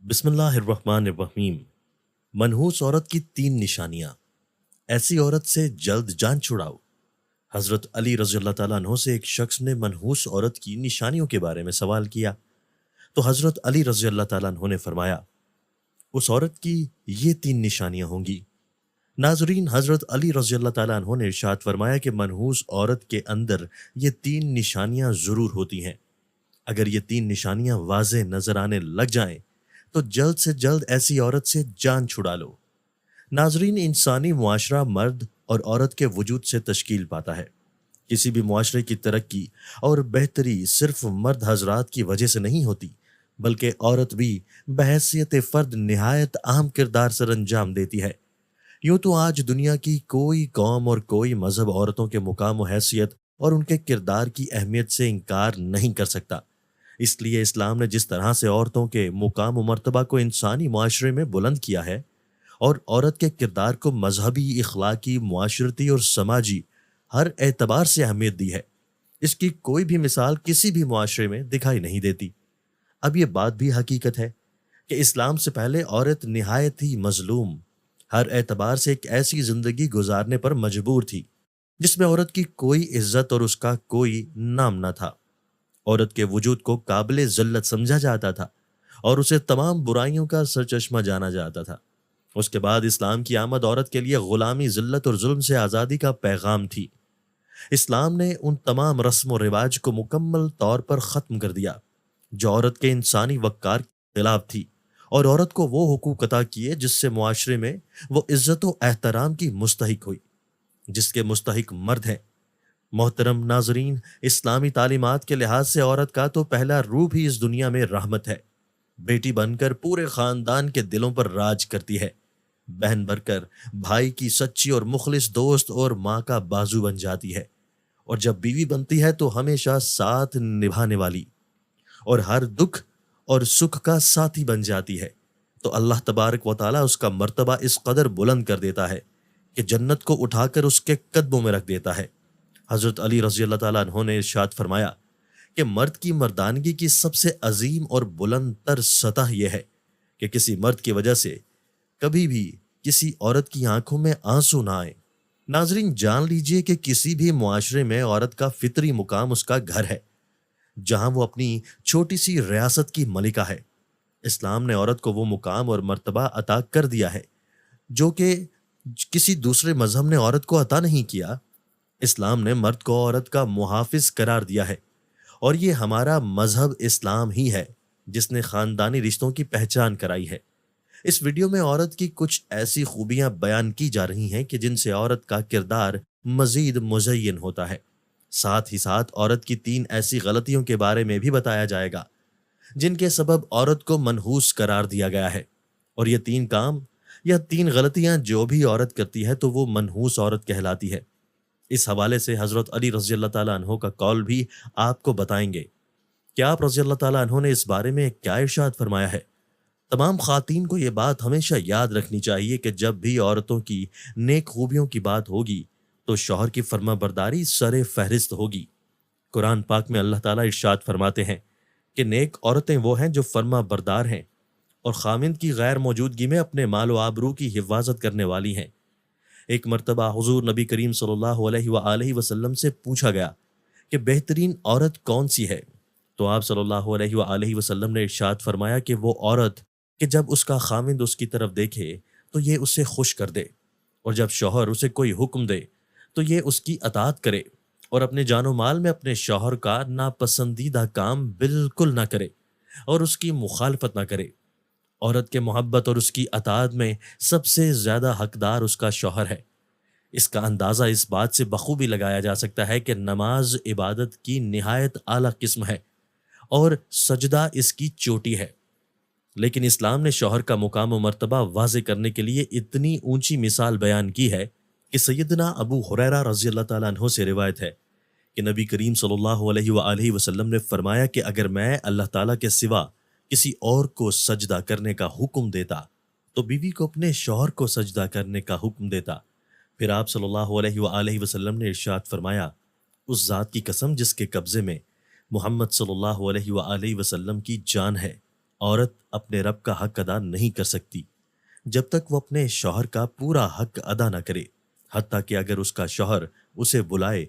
بسم اللہ الرحمن الرحیم۔ منحوس عورت کی تین نشانیاں۔ ایسی عورت سے جلد جان چھڑاؤ۔ حضرت علی رضی اللہ تعالیٰ عنہ سے ایک شخص نے منحوس عورت کی نشانیوں کے بارے میں سوال کیا تو حضرت علی رضی اللہ تعالیٰ عنہ نے فرمایا اس عورت کی یہ تین نشانیاں ہوں گی۔ ناظرین، حضرت علی رضی اللہ تعالیٰ عنہ نے ارشاد فرمایا کہ منحوس عورت کے اندر یہ تین نشانیاں ضرور ہوتی ہیں۔ اگر یہ تین نشانیاں واضح نظر آنے لگ جائیں تو جلد سے جلد ایسی عورت سے جان چھڑا لو۔ ناظرین، انسانی معاشرہ مرد اور عورت کے وجود سے تشکیل پاتا ہے۔ کسی بھی معاشرے کی ترقی اور بہتری صرف مرد حضرات کی وجہ سے نہیں ہوتی، بلکہ عورت بھی بحیثیت فرد نہایت اہم کردار سر انجام دیتی ہے۔ یوں تو آج دنیا کی کوئی قوم اور کوئی مذہب عورتوں کے مقام و حیثیت اور ان کے کردار کی اہمیت سے انکار نہیں کر سکتا۔ اس لیے اسلام نے جس طرح سے عورتوں کے مقام و مرتبہ کو انسانی معاشرے میں بلند کیا ہے اور عورت کے کردار کو مذہبی، اخلاقی، معاشرتی اور سماجی ہر اعتبار سے اہمیت دی ہے، اس کی کوئی بھی مثال کسی بھی معاشرے میں دکھائی نہیں دیتی۔ اب یہ بات بھی حقیقت ہے کہ اسلام سے پہلے عورت نہایت ہی مظلوم، ہر اعتبار سے ایک ایسی زندگی گزارنے پر مجبور تھی جس میں عورت کی کوئی عزت اور اس کا کوئی نام نہ تھا۔ عورت کے وجود کو قابل ذلت سمجھا جاتا تھا اور اسے تمام برائیوں کا سرچشمہ جانا جاتا تھا۔ اس کے بعد اسلام کی آمد عورت کے لیے غلامی، ذلت اور ظلم سے آزادی کا پیغام تھی۔ اسلام نے ان تمام رسم و رواج کو مکمل طور پر ختم کر دیا جو عورت کے انسانی وقار کے خلاف تھی، اور عورت کو وہ حقوق عطا کیے جس سے معاشرے میں وہ عزت و احترام کی مستحق ہوئی جس کے مستحق مرد ہیں۔ محترم ناظرین، اسلامی تعلیمات کے لحاظ سے عورت کا تو پہلا روپ ہی اس دنیا میں رحمت ہے۔ بیٹی بن کر پورے خاندان کے دلوں پر راج کرتی ہے، بہن بن کر بھائی کی سچی اور مخلص دوست اور ماں کا بازو بن جاتی ہے، اور جب بیوی بنتی ہے تو ہمیشہ ساتھ نبھانے والی اور ہر دکھ اور سکھ کا ساتھی بن جاتی ہے۔ تو اللہ تبارک و تعالیٰ اس کا مرتبہ اس قدر بلند کر دیتا ہے کہ جنت کو اٹھا کر اس کے قدموں میں رکھ دیتا ہے۔ حضرت علی رضی اللہ تعالیٰ عنہ نے ارشاد فرمایا کہ مرد کی مردانگی کی سب سے عظیم اور بلند تر سطح یہ ہے کہ کسی مرد کی وجہ سے کبھی بھی کسی عورت کی آنکھوں میں آنسو نہ آئے۔ ناظرین، جان لیجئے کہ کسی بھی معاشرے میں عورت کا فطری مقام اس کا گھر ہے، جہاں وہ اپنی چھوٹی سی ریاست کی ملکہ ہے۔ اسلام نے عورت کو وہ مقام اور مرتبہ عطا کر دیا ہے جو کہ کسی دوسرے مذہب نے عورت کو عطا نہیں کیا۔ اسلام نے مرد کو عورت کا محافظ قرار دیا ہے، اور یہ ہمارا مذہب اسلام ہی ہے جس نے خاندانی رشتوں کی پہچان کرائی ہے۔ اس ویڈیو میں عورت کی کچھ ایسی خوبیاں بیان کی جا رہی ہیں کہ جن سے عورت کا کردار مزید مزین ہوتا ہے۔ ساتھ ہی ساتھ عورت کی تین ایسی غلطیوں کے بارے میں بھی بتایا جائے گا جن کے سبب عورت کو منحوس قرار دیا گیا ہے، اور یہ تین کام یا تین غلطیاں جو بھی عورت کرتی ہے تو وہ منحوس عورت کہلاتی ہے۔ اس حوالے سے حضرت علی رضی اللہ تعالیٰ عنہ کا قول بھی آپ کو بتائیں گے کہ آپ رضی اللہ تعالیٰ عنہ نے اس بارے میں کیا ارشاد فرمایا ہے۔ تمام خواتین کو یہ بات ہمیشہ یاد رکھنی چاہیے کہ جب بھی عورتوں کی نیک خوبیوں کی بات ہوگی تو شوہر کی فرما برداری سر فہرست ہوگی۔ قرآن پاک میں اللہ تعالیٰ ارشاد فرماتے ہیں کہ نیک عورتیں وہ ہیں جو فرما بردار ہیں اور خامند کی غیر موجودگی میں اپنے مال و آبرو کی حفاظت کرنے والی ہیں۔ ایک مرتبہ حضور نبی کریم صلی اللہ علیہ وآلہ وسلم سے پوچھا گیا کہ بہترین عورت کون سی ہے، تو آپ صلی اللہ علیہ وآلہ وسلم نے ارشاد فرمایا کہ وہ عورت کہ جب اس کا خامند اس کی طرف دیکھے تو یہ اسے خوش کر دے، اور جب شوہر اسے کوئی حکم دے تو یہ اس کی اطاعت کرے، اور اپنے جان و مال میں اپنے شوہر کا ناپسندیدہ کام بالکل نہ کرے اور اس کی مخالفت نہ کرے۔ عورت کے محبت اور اس کی اطاعت میں سب سے زیادہ حقدار اس کا شوہر ہے۔ اس کا اندازہ اس بات سے بخوبی لگایا جا سکتا ہے کہ نماز عبادت کی نہایت اعلیٰ قسم ہے اور سجدہ اس کی چوٹی ہے، لیکن اسلام نے شوہر کا مقام و مرتبہ واضح کرنے کے لیے اتنی اونچی مثال بیان کی ہے کہ سیدنا ابو ہریرہ رضی اللہ تعالیٰ عنہ سے روایت ہے کہ نبی کریم صلی اللہ علیہ وآلہ وسلم نے فرمایا کہ اگر میں اللہ تعالیٰ کے سوا کسی اور کو سجدہ کرنے کا حکم دیتا تو بیوی کو اپنے شوہر کو سجدہ کرنے کا حکم دیتا۔ پھر آپ صلی اللہ علیہ وآلہ وسلم نے ارشاد فرمایا، اس ذات کی قسم جس کے قبضے میں محمد صلی اللہ علیہ وآلہ وسلم کی جان ہے، عورت اپنے رب کا حق ادا نہیں کر سکتی جب تک وہ اپنے شوہر کا پورا حق ادا نہ کرے، حتیٰ کہ اگر اس کا شوہر اسے بلائے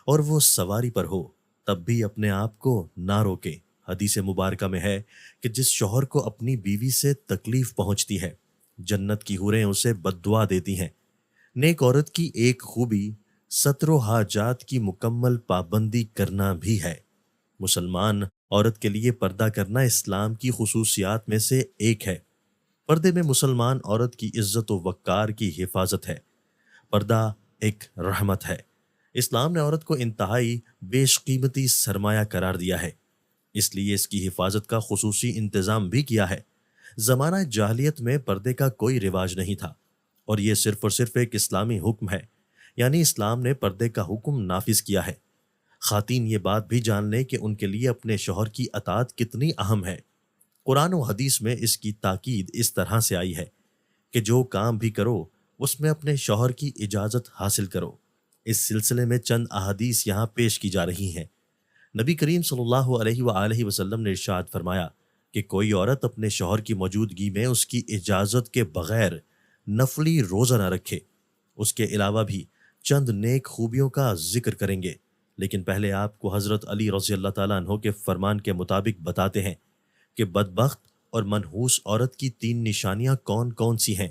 اور وہ سواری پر ہو تب بھی اپنے آپ کو نہ روکے۔ حدیث مبارکہ میں ہے کہ جس شوہر کو اپنی بیوی سے تکلیف پہنچتی ہے، جنت کی حوریں اسے بددعا دیتی ہیں۔ نیک عورت کی ایک خوبی ستر و حاجات کی مکمل پابندی کرنا بھی ہے۔ مسلمان عورت کے لیے پردہ کرنا اسلام کی خصوصیات میں سے ایک ہے۔ پردے میں مسلمان عورت کی عزت و وقار کی حفاظت ہے۔ پردہ ایک رحمت ہے۔ اسلام نے عورت کو انتہائی بیش قیمتی سرمایہ قرار دیا ہے، اس لیے اس کی حفاظت کا خصوصی انتظام بھی کیا ہے۔ زمانہ جاہلیت میں پردے کا کوئی رواج نہیں تھا، اور یہ صرف اور صرف ایک اسلامی حکم ہے، یعنی اسلام نے پردے کا حکم نافذ کیا ہے۔ خواتین یہ بات بھی جان لیں کہ ان کے لیے اپنے شوہر کی اطاعت کتنی اہم ہے۔ قرآن و حدیث میں اس کی تاکید اس طرح سے آئی ہے کہ جو کام بھی کرو اس میں اپنے شوہر کی اجازت حاصل کرو۔ اس سلسلے میں چند احادیث یہاں پیش کی جا رہی ہیں۔ نبی کریم صلی اللہ علیہ وآلہ وسلم نے ارشاد فرمایا کہ کوئی عورت اپنے شوہر کی موجودگی میں اس کی اجازت کے بغیر نفلی روزہ نہ رکھے۔ اس کے علاوہ بھی چند نیک خوبیوں کا ذکر کریں گے، لیکن پہلے آپ کو حضرت علی رضی اللہ تعالیٰ عنہ کے فرمان کے مطابق بتاتے ہیں کہ بدبخت اور منحوس عورت کی 3 نشانیاں کون کون سی ہیں۔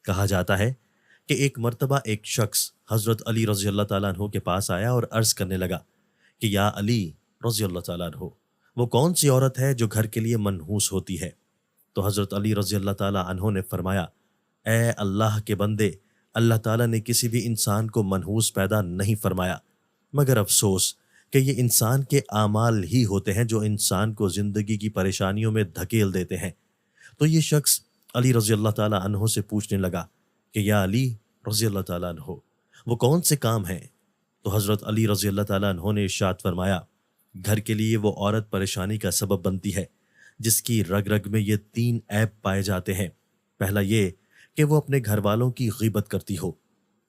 کہا جاتا ہے کہ ایک مرتبہ ایک شخص حضرت علی رضی اللہ تعالیٰ عنہ کے پاس آیا اور عرض کرنے لگا کہ یا علی رضی اللہ تعالیٰ عنہ، وہ کون سی عورت ہے جو گھر کے لیے منحوس ہوتی ہے؟ تو حضرت علی رضی اللہ تعالیٰ عنہ نے فرمایا، اے اللہ کے بندے، اللہ تعالیٰ نے کسی بھی انسان کو منحوس پیدا نہیں فرمایا، مگر افسوس کہ یہ انسان کے اعمال ہی ہوتے ہیں جو انسان کو زندگی کی پریشانیوں میں دھکیل دیتے ہیں۔ تو یہ شخص علی رضی اللہ تعالیٰ عنہ سے پوچھنے لگا کہ یا علی رضی اللہ تعالیٰ عنہ، وہ کون سے کام ہیں؟ تو حضرت علی رضی اللہ تعالیٰ عنہ نے ارشاد فرمایا، گھر کے لیے وہ عورت پریشانی کا سبب بنتی ہے جس کی رگ رگ میں یہ 3 عیب پائے جاتے ہیں۔ پہلا یہ کہ وہ اپنے گھر والوں کی غیبت کرتی ہو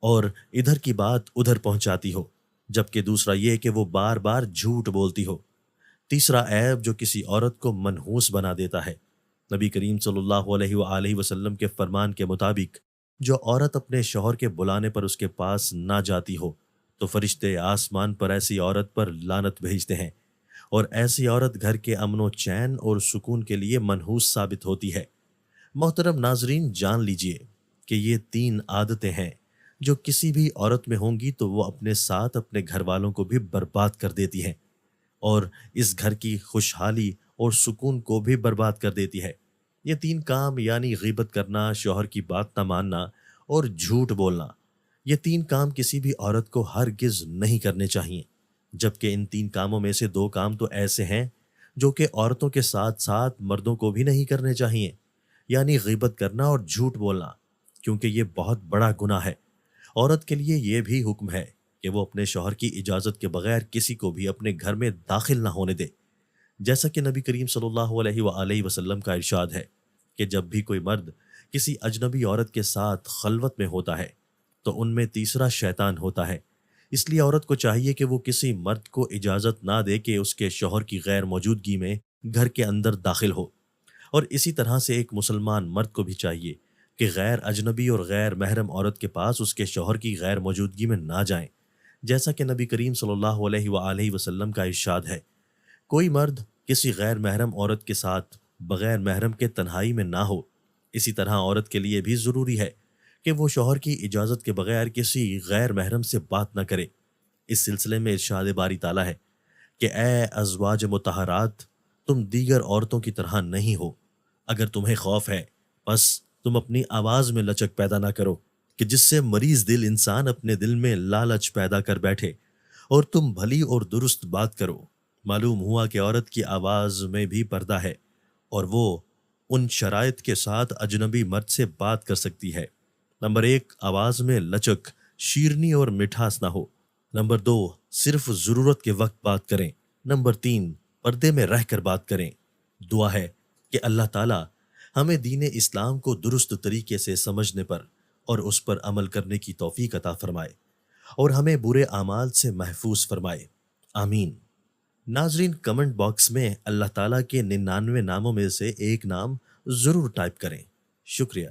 اور ادھر کی بات ادھر پہنچاتی ہو، جبکہ دوسرا یہ کہ وہ بار بار جھوٹ بولتی ہو۔ تیسرا عیب جو کسی عورت کو منحوس بنا دیتا ہے، نبی کریم صلی اللہ علیہ وآلہ وسلم کے فرمان کے مطابق جو عورت اپنے شوہر کے بلانے پر اس کے پاس نہ جاتی ہو تو فرشتے آسمان پر ایسی عورت پر لعنت بھیجتے ہیں، اور ایسی عورت گھر کے امن و چین اور سکون کے لیے منحوس ثابت ہوتی ہے۔ محترم ناظرین، جان لیجئے کہ یہ 3 عادتیں ہیں جو کسی بھی عورت میں ہوں گی تو وہ اپنے ساتھ اپنے گھر والوں کو بھی برباد کر دیتی ہیں، اور اس گھر کی خوشحالی اور سکون کو بھی برباد کر دیتی ہے۔ یہ 3 کام یعنی غیبت کرنا، شوہر کی بات نہ ماننا اور جھوٹ بولنا، یہ 3 کام کسی بھی عورت کو ہرگز نہیں کرنے چاہیے، جبکہ ان 3 کاموں میں سے 2 کام تو ایسے ہیں جو کہ عورتوں کے ساتھ ساتھ مردوں کو بھی نہیں کرنے چاہیے، یعنی غیبت کرنا اور جھوٹ بولنا، کیونکہ یہ بہت بڑا گناہ ہے۔ عورت کے لیے یہ بھی حکم ہے کہ وہ اپنے شوہر کی اجازت کے بغیر کسی کو بھی اپنے گھر میں داخل نہ ہونے دے، جیسا کہ نبی کریم صلی اللہ علیہ وآلہ وسلم کا ارشاد ہے کہ جب بھی کوئی مرد کسی اجنبی عورت کے ساتھ خلوت میں ہوتا ہے تو ان میں تیسرا شیطان ہوتا ہے۔ اس لیے عورت کو چاہیے کہ وہ کسی مرد کو اجازت نہ دے کہ اس کے شوہر کی غیر موجودگی میں گھر کے اندر داخل ہو، اور اسی طرح سے ایک مسلمان مرد کو بھی چاہیے کہ غیر اجنبی اور غیر محرم عورت کے پاس اس کے شوہر کی غیر موجودگی میں نہ جائیں، جیسا کہ نبی کریم صلی اللہ علیہ وآلہ وسلم کا ارشاد ہے، کوئی مرد کسی غیر محرم عورت کے ساتھ بغیر محرم کے تنہائی میں نہ ہو۔ اسی طرح عورت کے لیے بھی ضروری ہے کہ وہ شوہر کی اجازت کے بغیر کسی غیر محرم سے بات نہ کرے۔ اس سلسلے میں ارشاد باری تعالیٰ ہے کہ اے ازواج مطہرات، تم دیگر عورتوں کی طرح نہیں ہو، اگر تمہیں خوف ہے بس تم اپنی آواز میں لچک پیدا نہ کرو کہ جس سے مریض دل انسان اپنے دل میں لالچ پیدا کر بیٹھے، اور تم بھلی اور درست بات کرو۔ معلوم ہوا کہ عورت کی آواز میں بھی پردہ ہے، اور وہ ان شرائط کے ساتھ اجنبی مرد سے بات کر سکتی ہے۔ نمبر 1، آواز میں لچک، شیرنی اور مٹھاس نہ ہو۔ نمبر 2، صرف ضرورت کے وقت بات کریں۔ نمبر 3، پردے میں رہ کر بات کریں۔ دعا ہے کہ اللہ تعالیٰ ہمیں دین اسلام کو درست طریقے سے سمجھنے پر اور اس پر عمل کرنے کی توفیق عطا فرمائے، اور ہمیں برے اعمال سے محفوظ فرمائے، آمین۔ ناظرین کمنٹ باکس میں اللہ تعالیٰ کے 99 ناموں میں سے ایک نام ضرور ٹائپ کریں. شکریہ.